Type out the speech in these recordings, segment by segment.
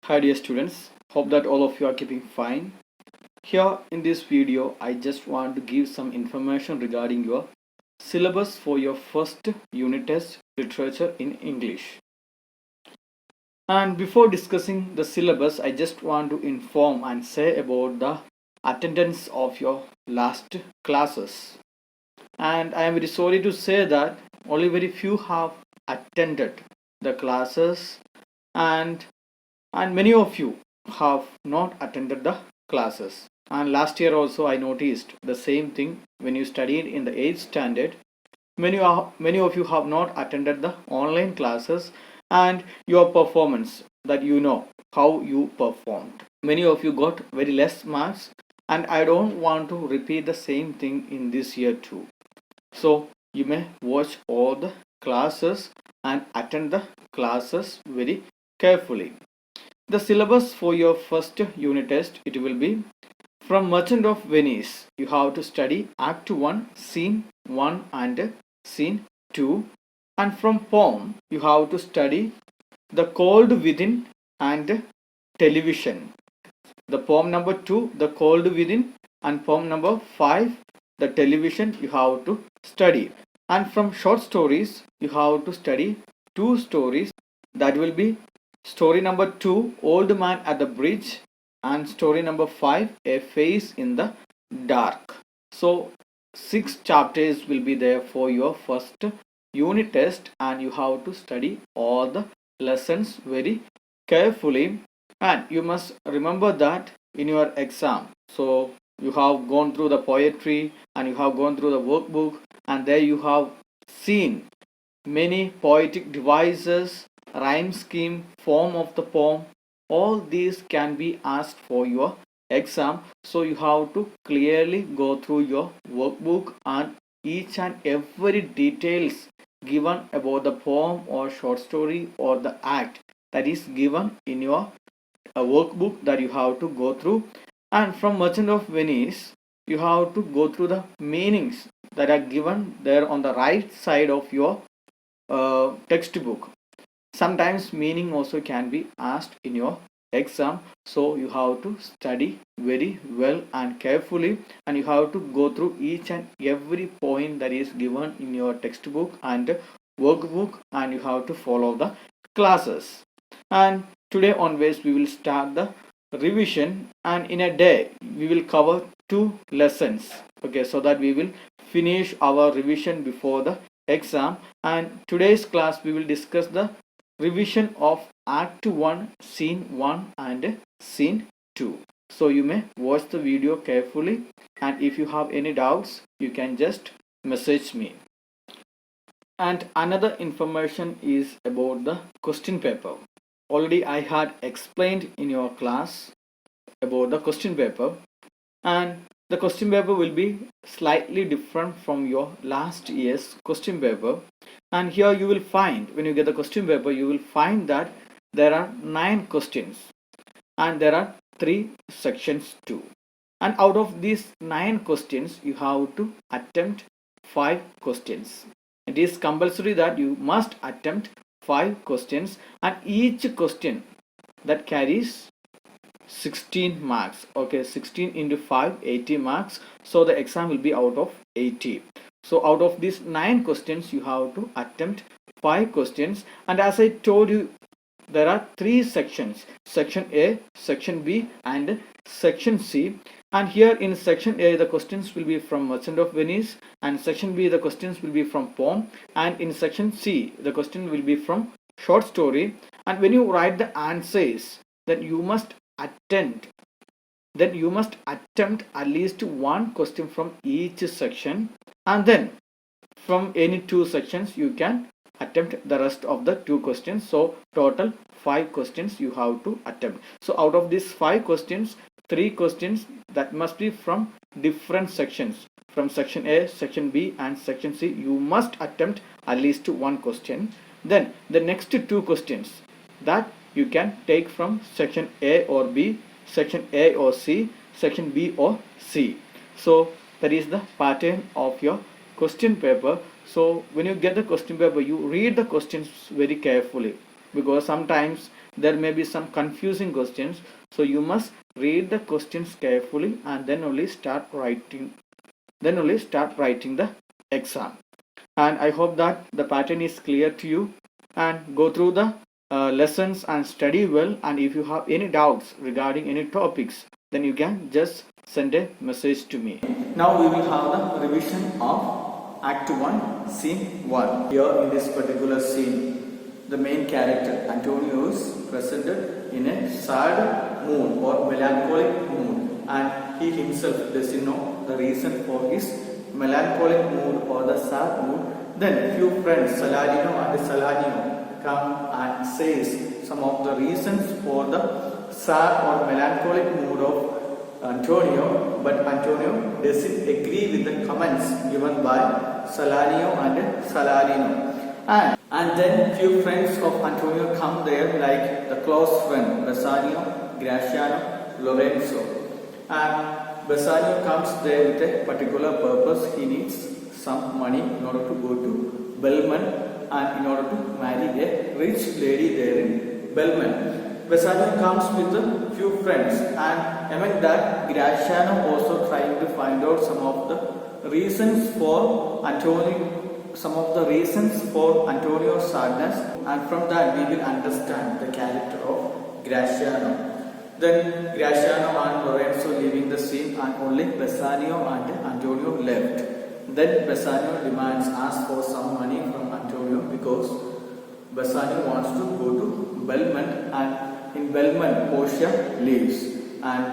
Hi dear students, hope that all of you are keeping fine. Here in this video, I just want to give some information regarding your syllabus for your first unit test literature in English. And before discussing the syllabus, I just want to inform and say about the attendance of your last classes. And I am very sorry to say that only very few have attended the classes and many of you have not attended the classes. And last year also I noticed the same thing when you studied in the 8th standard. Many of you have not attended the online classes, and your performance, that you know how you performed, many of you got very less marks, and I don't want to repeat the same thing in this year too. So you may watch all the classes and attend the classes very carefully. The syllabus for your first unit test, it will be from Merchant of Venice. You have to study Act 1, Scene 1 and Scene 2. And from Poem, you have to study The Cold Within and Television. The poem number 2, The Cold Within, and poem number 5, The Television, you have to study. And from short stories, you have to study two stories. That will be story number 2, Old Man at the Bridge, and story number 5, A Face in the Dark. So 6 chapters will be there for your first unit test, and you have to study all the lessons very carefully, and you must remember that in your exam. So you have gone through the poetry and you have gone through the workbook, and there you have seen many poetic devices, rhyme scheme, form of the poem. All these can be asked for your exam. So you have to clearly go through your workbook, and each and every details given about the poem or short story or the act that is given in your workbook that you have to go through. And from Merchant of Venice, you have to go through the meanings that are given there on the right side of your textbook. Sometimes meaning also can be asked in your exam, so you have to study very well and carefully, and you have to go through each and every point that is given in your textbook and workbook, and you have to follow the classes. And today onwards we will start the revision, and in a day we will cover 2 lessons, okay, so that we will finish our revision before the exam. And today's class we will discuss the revision of Act 1, Scene 1 and Scene 2. So you may watch the video carefully, and if you have any doubts you can just message me. And another information is about the question paper. Already I had explained in your class about the question paper, and the question paper will be slightly different from your last year's question paper. And here you will find, when you get the question paper, you will find that there are 9 questions and there are 3 sections too. And out of these 9 questions you have to attempt 5 questions. It is compulsory that you must attempt 5 questions, and each question that carries 16 marks, okay, 16 into 5, 80 marks. So the exam will be out of 80. So out of these 9 questions you have to attempt 5 questions. And as I told you, there are 3 sections: section A, section B and section C. And here in section A the questions will be from Merchant of Venice, and section B the questions will be from poem, and in section C the question will be from short story. And when you write the answers, then you must attempt at least 1 question from each section, and then from any 2 sections you can attempt the rest of the 2 questions. So total 5 questions you have to attempt. So out of these 5 questions, 3 questions that must be from different sections. From section A, section B and section C, you must attempt at least 1 question. Then the next 2 questions that you can take from section A or B, section A or C, section B or C. So that is the pattern of your question paper. So when you get the question paper, you read the questions very carefully, because sometimes there may be some confusing questions, so you must read the questions carefully and then only start writing the exam. And I hope that the pattern is clear to you, and go through the lessons and study well. And if you have any doubts regarding any topics, then you can just send a message to me. Now we will have the revision of Act 1, Scene 1. Here in this particular scene, the main character Antonio is presented in a sad mood or melancholic mood, and he himself doesn't know the reason for his melancholic mood or the sad mood. Then few friends, Saladino and Saladino, come and says some of the reasons for the sad or melancholic mood of Antonio, but Antonio doesn't agree with the comments given by Saladino and Saladino. And then few friends of Antonio come there, like the close friend Bassanio, Graciano, Lorenzo. And Bassanio comes there with a particular purpose. He needs some money in order to go to Belmont and in order to marry a rich lady there in Belmont. Bassanio comes with a few friends, and among that Graciano also trying to find out some of the reasons for Antonio's sadness, and from that we will understand the character of Graciano. Then Graciano and Lorenzo leaving the scene, and only Bassanio and Antonio left. Then Bassanio asks for some money from Antonio because Bassanio wants to go to Belmont, and in Belmont Portia lives, and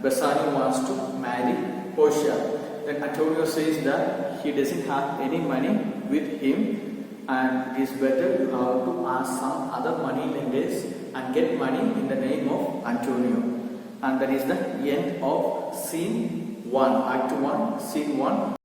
Bassanio wants to marry Portia. Then Antonio says that he doesn't have any money with him, and it is better you have to ask some other money lenders and get money in the name of Antonio. And that is the end of Scene 1, Act 1, Scene 1.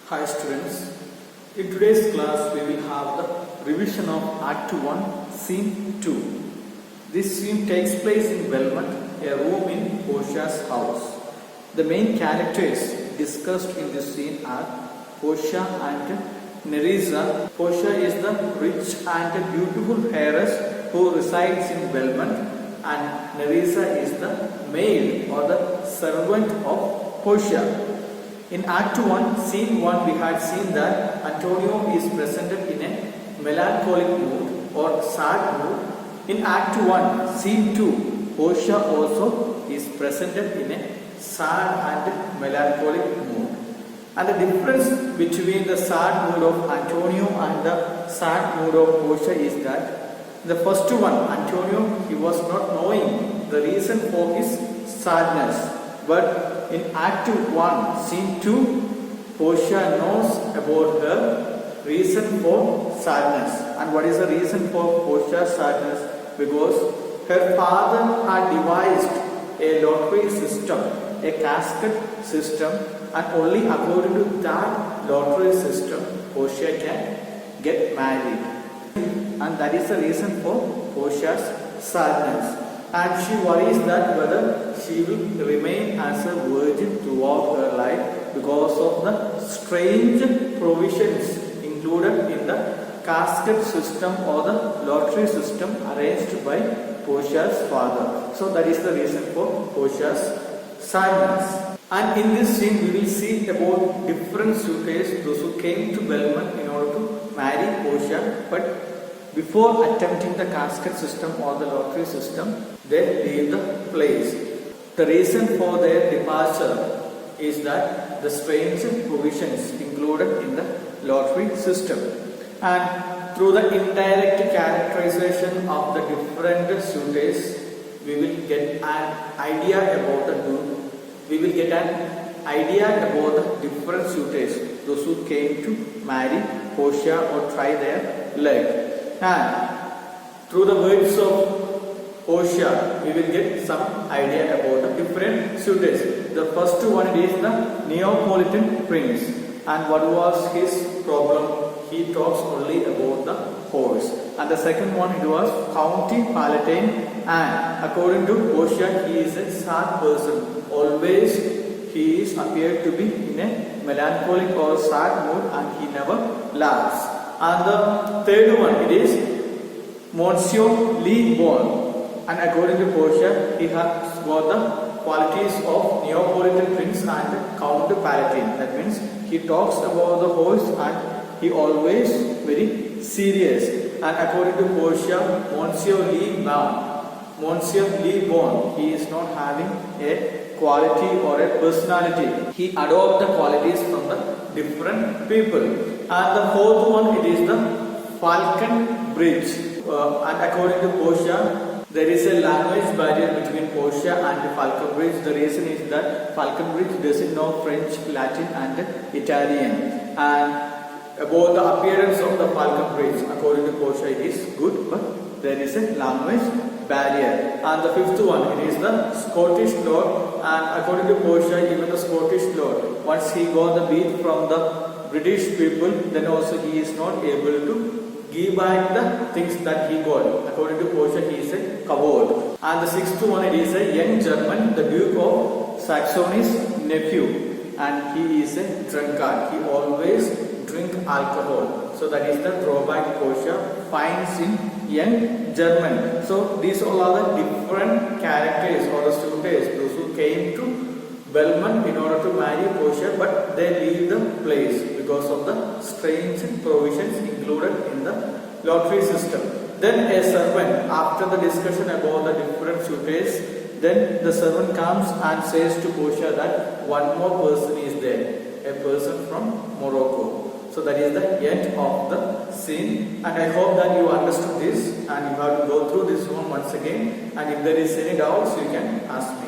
Hi students, in today's class we will have the revision of Act 1, Scene 2. This scene takes place in Belmont, a room in Portia's house. The main characters discussed in this scene are Portia and Nerissa. Portia is the rich and beautiful heiress who resides in Belmont, and Nerissa is the maid or the servant of Portia. In Act 1, Scene 1, we had seen that Antonio is presented in a melancholic mood or sad mood. In Act 1, Scene 2, Portia also is presented in a sad and melancholic mood. And the difference between the sad mood of Antonio and the sad mood of Portia is that the first one, Antonio, he was not knowing the reason for his sadness. But in Act 1, Scene 2, Portia knows about her reason for sadness. And what is the reason for Portia's sadness? Because her father had devised a lottery system, a casket system, and only according to that lottery system, Portia can get married. And that is the reason for Portia's sadness. And she worries that whether she will remain as a virgin throughout her life because of the strange provisions included in the casket system or the lottery system arranged by Portia's father. So that is the reason for Portia's sadness. And in this scene we will see about different suitors, those who came to Belmont in order to marry Portia, but before attempting the casket system or the lottery system, they leave the place. The reason for their departure is that the strange provisions included in the lottery system. And through the indirect characterization of the different suitors, we will get an idea about the different suitors, those who came to marry Portia or try their luck. And through the words of Portia, we will get some idea about the different suitors. The first one is the Neapolitan prince. And what was his problem? He talks only about the horse. And the second one, it was County Palatine. And according to Portia, he is a sad person. Always he is appeared to be in a melancholic or sad mood, and he never laughs. And the third one, it is Monsieur Lee Bon. And according to Portia, he has got the qualities of Neapolitan prince and Count Palatine. That means he talks about the horse and he always very serious. And according to Portia, Monsieur Lee Bon, he is not having a quality or a personality. He adopts the qualities from the different people. And the fourth one, it is the Falcon Bridge. And according to Portia, there is a language barrier between Portia and the Falcon Bridge. The reason is that Falcon Bridge doesn't know French, Latin and Italian. And about the appearance of the Falcon Bridge, according to Portia, it is good, but there is a language barrier. And the fifth one, it is the Scottish Lord. And according to Portia, even the Scottish Lord, once he got the beat from the British people, then also he is not able to give back the things that he got. According to Portia, he is a coward. And the sixth one, it is a young German, the Duke of Saxony's nephew, and he is a drunkard. He always drink alcohol. So that is the drawback Portia finds in young German. So these all are the different characters or the suitors, those who came to Belmont in order to marry Portia, but they leave the place because of the strange provisions included in the lottery system. Then a servant, after the discussion about the different suitors, then the servant comes and says to Portia that one more person is there, a person from Morocco. So that is the end of the scene, and I hope that you understood this and you have to go through this one once again, and if there is any doubts you can ask me.